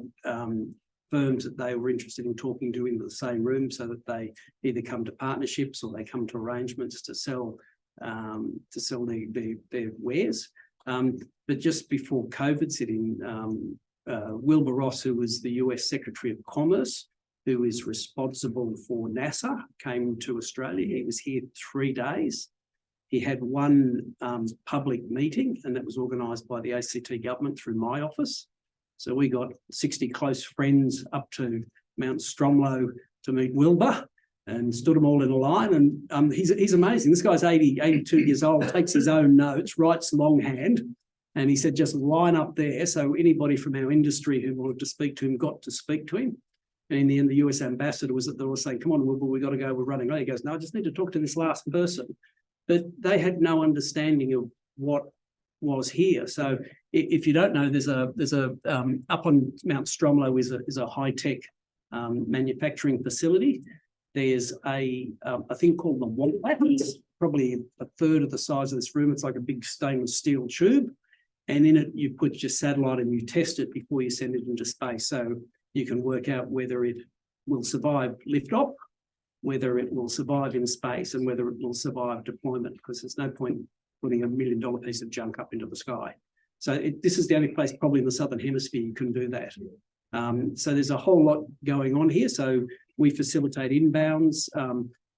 firms that they were interested in talking to in the same room so that they either come to partnerships or they come to arrangements to sell their wares. But just before COVID hit in, Wilbur Ross, who was the US Secretary of Commerce, who is responsible for NASA, came to Australia. He was here 3 days. He had one public meeting, and that was organised by the ACT government through my office. So we got 60 close friends up to Mount Stromlo to meet Wilbur and stood them all in a line. And he's amazing. This guy's 82 years old, takes his own notes, writes longhand, And he said, just line up there. So anybody from our industry who wanted to speak to him got to speak to him. And in the end, the US ambassador was at the door saying, come on, Wilbur, we got to go, we're running late. He goes, no, I just need to talk to this last person. But they had no understanding of what was here. So if you don't know, there's a up on Mount Stromlo is a high-tech manufacturing facility. There's a thing called the Wombat. It's probably a third of the size of this room. It's like a big stainless steel tube. And in it, you put your satellite and you test it before you send it into space. So you can work out whether it will survive liftoff, whether it will survive in space, and whether it will survive deployment, because there's no point putting $1 million piece of junk up into the sky. So this is the only place probably in the Southern Hemisphere you can do that. So there's a whole lot going on here. So we facilitate inbounds.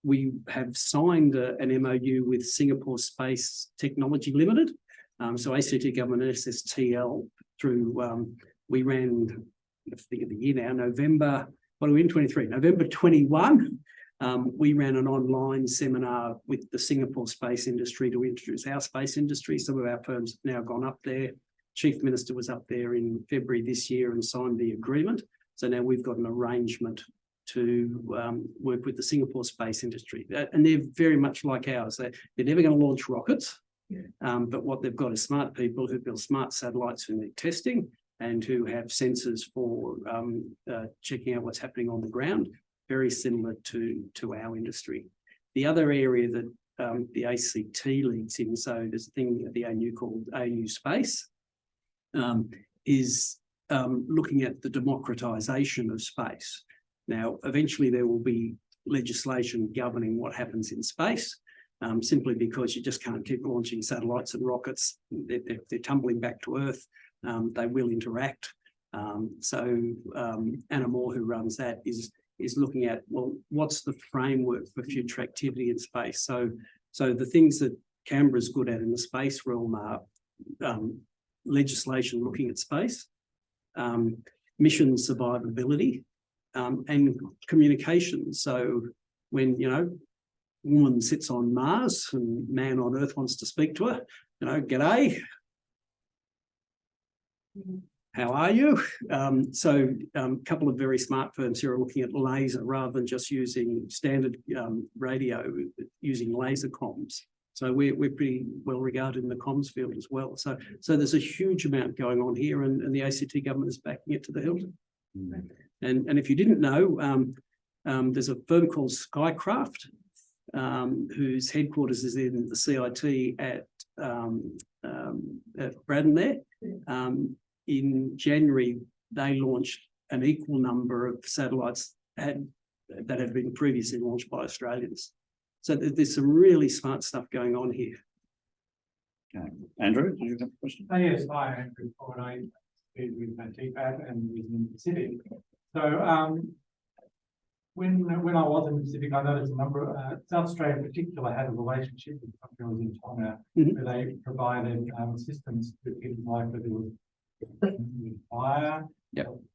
We have signed an MOU with Singapore Space Technology Limited. So ACT government and SSTL through, we ran, let's think of the year now, November, what are we in 23? November 21. We ran an online seminar with the Singapore space industry to introduce our space industry. Some of our firms have now gone up there. Chief Minister was up there in February this year and signed the agreement. So now we've got an arrangement to work with the Singapore space industry. And they're very much like ours. They're never going to launch rockets, but what they've got is smart people who build smart satellites for their testing and who have sensors for checking out what's happening on the ground, very similar to our industry. The other area that the ACT leads in, so there's a thing at the ANU called ANU Space, is looking at the democratisation of space. Now, eventually there will be legislation governing what happens in space, simply because you just can't keep launching satellites and rockets. They're tumbling back to Earth. They will interact. So Anna Moore, who runs that, is looking at, well, what's the framework for future activity in space? So the things that Canberra's good at in the space realm are legislation looking at space, mission survivability, and communications. So when, woman sits on Mars and man on Earth wants to speak to her, g'day. How are you? So a couple of very smart firms here are looking at laser rather than just using standard radio, using laser comms. So we're pretty well regarded in the comms field as well. So there's a huge amount going on here, and the ACT government is backing it to the hilt. And if you didn't know, there's a firm called Skycraft, whose headquarters is in the CIT at Braddon there. In January, they launched an equal number of satellites that had been previously launched by Australians. So there's some really smart stuff going on here.
Okay. Andrew, do you have a question?
Yes, hi, Andrew. I speak with TPAD and with the Pacific. So when I was in the Pacific, I noticed a number of South Australia in particular had a relationship with companies in Tonga where they provided assistance to people like whether it was fire,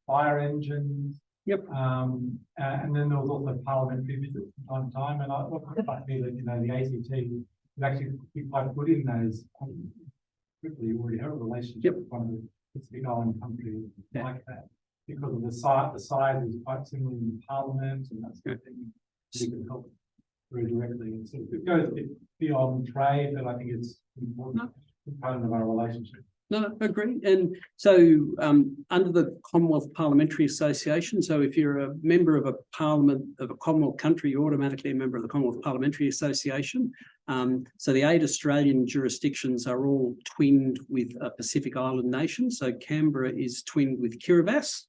fire engines. And then there was also parliamentary visits from time to time. And I thought me that the ACT would actually be quite good in those. Quickly, you already have a relationship with one of the Pacific Island countries like that, because of the size is quite similar in Parliament and that sort of thing. You can help very directly. And so it goes a bit beyond trade, but I think it's an important component of our relationship.
No, agree. And so under the Commonwealth Parliamentary Association, so if you're a member of a parliament of a Commonwealth country, you're automatically a member of the Commonwealth Parliamentary Association. So the 8 Australian jurisdictions are all twinned with a Pacific Island nation. So Canberra is twinned with Kiribati.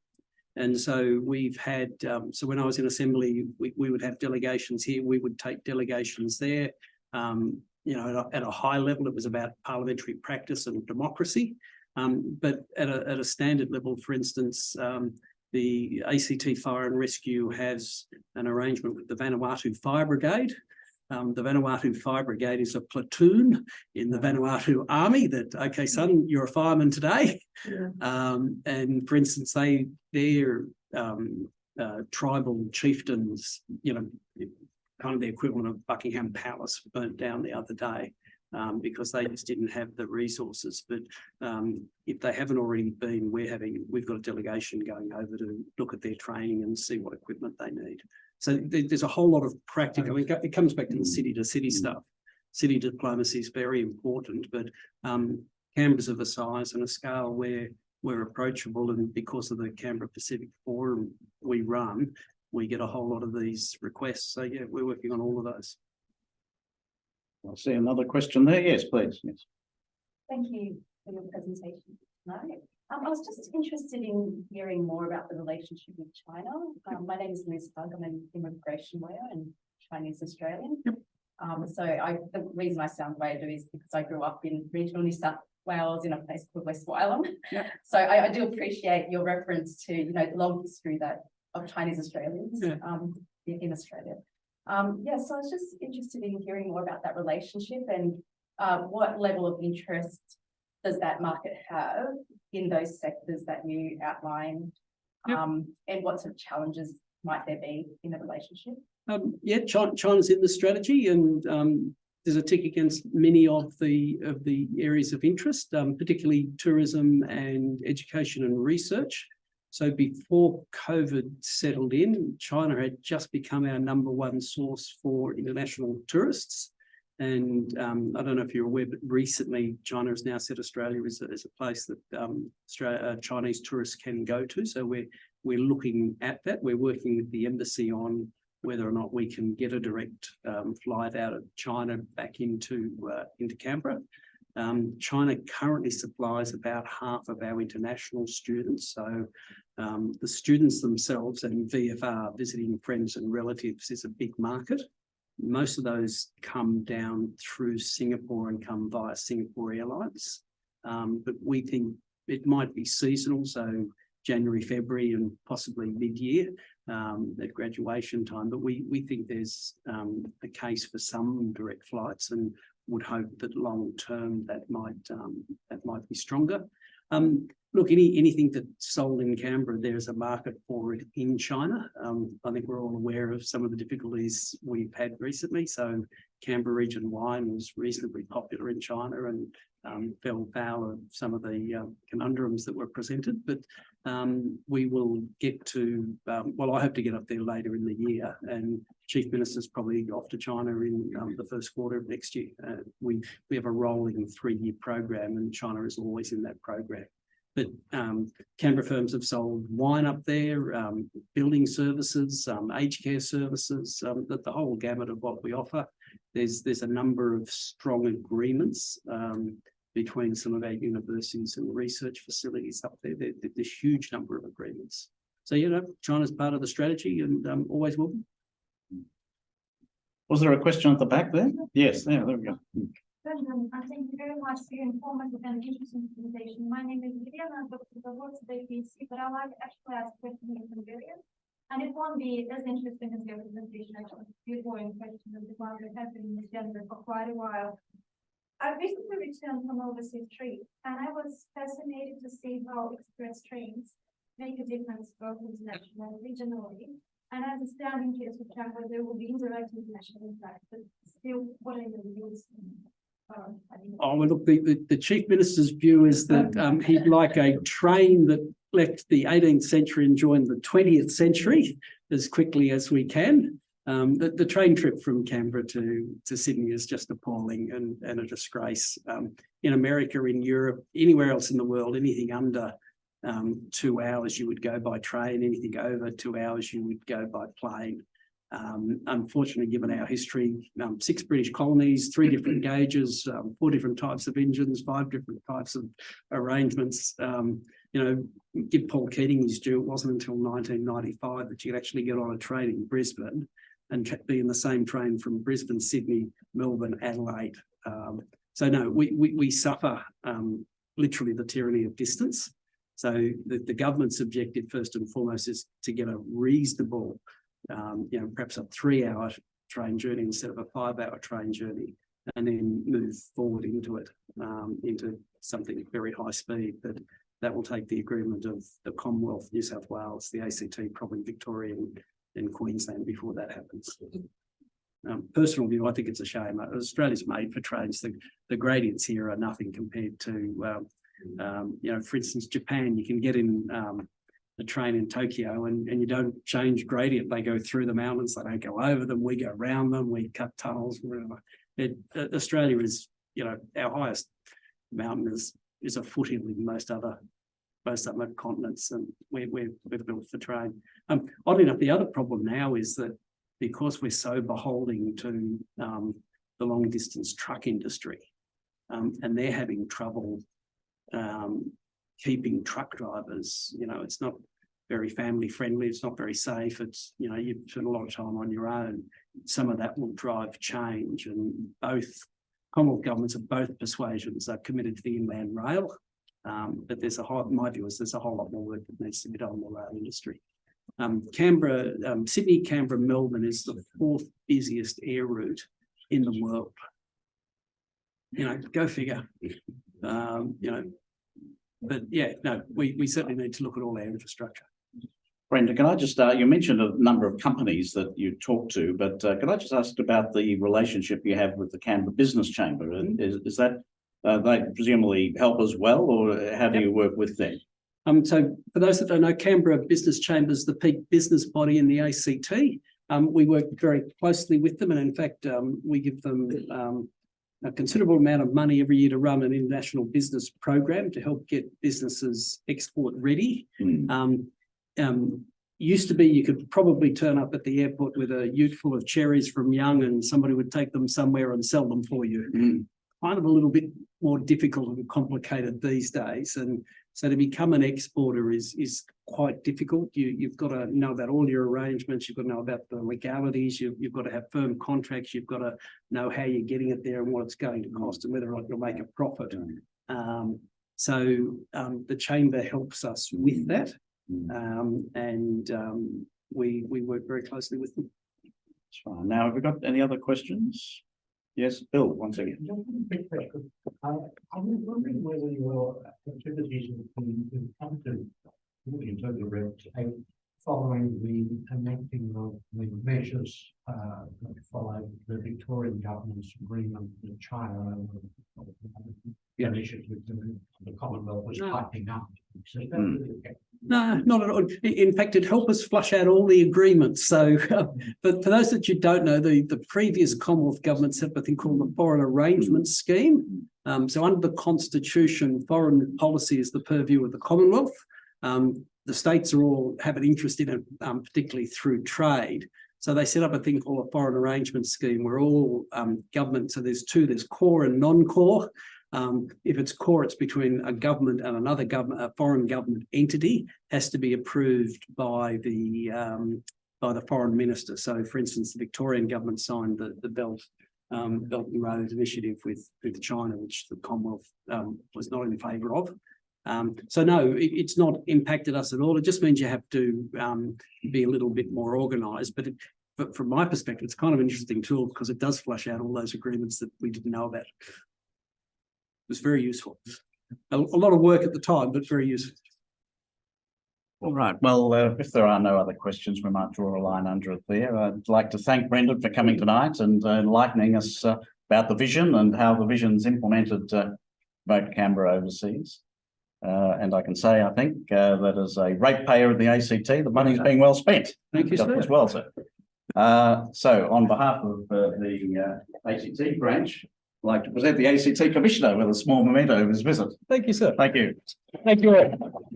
And so we've had, so when I was in Assembly, we would have delegations here, we would take delegations there. At a high level, it was about parliamentary practice and democracy. But at a standard level, for instance, the ACT Fire and Rescue has an arrangement with the Vanuatu Fire Brigade. The Vanuatu Fire Brigade is a platoon in the Vanuatu Army that, okay, son, you're a fireman today. And for instance, their tribal chieftains, kind of the equivalent of Buckingham Palace, burnt down the other day. because they just didn't have the resources. But if they haven't already been, we've got a delegation going over to look at their training and see what equipment they need. So there's a whole lot of practical. It comes back to the city to city stuff. City diplomacy is very important, but Canberra's of a size and a scale where we're approachable, and because of the Canberra Pacific Forum we run, we get a whole lot of these requests. So yeah, we're working on all of those.
I see another question there. Yes, please. Yes.
Thank you for your presentation tonight. I was just interested in hearing more about the relationship with China. My name is Liz Bug. I'm an immigration lawyer and Chinese Australian. The reason I sound the way I do is because I grew up in regional New South Wales in a place called West Wylam.
Yep.
So I do appreciate your reference to, you know, the long history of Chinese Australians in Australia. So I was just interested in hearing more about that relationship and what level of interest does that market have in those sectors that you outlined, and what sort of challenges might there be in the relationship?
China's in the strategy, and there's a tick against many of the areas of interest, particularly tourism and education and research. So before COVID settled in, China had just become our number 1 source for international tourists. And I don't know if you're aware, but recently China has now said Australia is a place that Chinese tourists can go to. So we're looking at that. We're working with the embassy on whether or not we can get a direct flight out of China back into Canberra. China currently supplies about half of our international students. So the students themselves and VFR, visiting friends and relatives, is a big market. Most of those come down through Singapore and come via Singapore Airlines. But we think it might be seasonal, so January, February, and possibly mid-year at graduation time. But we think there's a case for some direct flights, and would hope that long term that might be stronger. Look, anything that's sold in Canberra, there's a market for it in China. I think we're all aware of some of the difficulties we've had recently. So Canberra region wine was reasonably popular in China and fell foul of some of the conundrums that were presented. But we will get to, I hope to get up there later in the year, and Chief Minister's probably off to China in the first quarter of next year. We have a rolling 3-year program, and China is always in that program. But Canberra firms have sold wine up there, building services, aged care services, the whole gamut of what we offer. There's a number of strong agreements between some of our universities and research facilities up there. There's a huge number of agreements. So, you know, China's part of the strategy and always will be.
Was there a question at the back there? Yes, there we go.
Thank you very much for your informative and interesting presentation. My name is Vivian, I'm Dr. Zavod's BPC, but I like actually ask questions in Hungarian. And it won't be as interesting as your presentation, actually. Few boring questions of the one that has been in this gender for quite a while. I recently returned from overseas trip, and I was fascinated to see how express trains make a difference both internationally and regionally. And I understand in case of Canberra, there will be indirect international impact, but still, what are your views?
Well, look, the Chief Minister's view is that he'd like a train that left the 18th century and joined the 20th century as quickly as we can. The train trip from Canberra to Sydney is just appalling and a disgrace. In America, in Europe, anywhere else in the world, anything under 2 hours you would go by train, anything over 2 hours you would go by plane. Unfortunately, given our history, 6 British colonies, 3 different gauges, 4 different types of engines, 5 different types of arrangements. You know, give Paul Keating his due. It wasn't until 1995 that you could actually get on a train in Brisbane and be in the same train from Brisbane, Sydney, Melbourne, Adelaide. So no, we suffer literally the tyranny of distance. So the government's objective first and foremost is to get a reasonable, you know, perhaps a 3-hour train journey instead of a 5-hour train journey, and then move forward into it, into something very high speed. But that will take the agreement of the Commonwealth, New South Wales, the ACT, probably Victoria and Queensland before that happens. personal view, I think it's a shame. Australia's made for trains. The gradients here are nothing compared to, for instance, Japan. You can get in the train in Tokyo and you don't change gradient. They go through the mountains. They don't go over them. We go around them. We cut tunnels. Whatever. Australia is, our highest mountain is a footing with most other continents, and we're built for train. Oddly enough, the other problem now is that because we're so beholden to the long distance truck industry, and they're having trouble keeping truck drivers, it's not very family friendly, it's not very safe, it's, you spend a lot of time on your own. Some of that will drive change, and both Commonwealth governments of both persuasions are committed to the inland rail. But my view is there's a whole lot more work that needs to be done on the rail industry. Sydney, Canberra, Melbourne is the 4th busiest air route in the world. Go figure. But yeah, no, we certainly need to look at all our infrastructure.
Brenda, can I just, you mentioned a number of companies that you talk to, but can I just ask about the relationship you have with the Canberra Business Chamber? Is that, they presumably help as well, or how do you work with them?
So for those that don't know, Canberra Business Chamber is the peak business body in the ACT. We work very closely with them, and in fact, we give them a considerable amount of money every year to run an international business program to help get businesses export ready. Used to be you could probably turn up at the airport with a ute full of cherries from Young and somebody would take them somewhere and sell them for you. Kind of a little bit more difficult and complicated these days. And so to become an exporter is quite difficult. You've got to know about all your arrangements. You've got to know about the legalities. You've got to have firm contracts. You've got to know how you're getting it there and what it's going to cost and whether or not you'll make a profit. So the chamber helps us with that. We work very closely with them.
That's fine. Now, have we got any other questions? Yes, Bill, once again.
I was wondering whether your activities in come to in terms of red tape following the enacting of the measures that followed the Victorian government's agreement with China and the initiative the Commonwealth was tightening up.
No, not at all. In fact, it helped us flush out all the agreements. So, but for those that you don't know, the previous Commonwealth government set up a thing called the Foreign Arrangement Scheme. So under the Constitution, foreign policy is the purview of the Commonwealth. The states have an interest in it, particularly through trade. So they set up a thing called a Foreign Arrangement Scheme where all government, so there's core and non-core. If it's core, it's between a government and another government, a foreign government entity, has to be approved by the foreign minister. So, for instance, the Victorian government signed the Belt and Road Initiative with China, which the Commonwealth was not in favour of. So no, it's not impacted us at all. It just means you have to be a little bit more organised. But from my perspective, it's kind of an interesting tool because it does flush out all those agreements that we didn't know about. It was very useful. A lot of work at the time, but very useful.
All right. Well, if there are no other questions, we might draw a line under it there. I'd like to thank Brendan for coming tonight and enlightening us about the vision and how the vision's implemented both Canberra overseas. And I can say, I think, that as a ratepayer of the ACT, the money's being well spent.
Thank you, sir.
As well, sir. So on behalf of the ACT branch, I'd like to present the ACT Commissioner with a small memento of his visit.
Thank you, sir.
Thank you. Thank you all.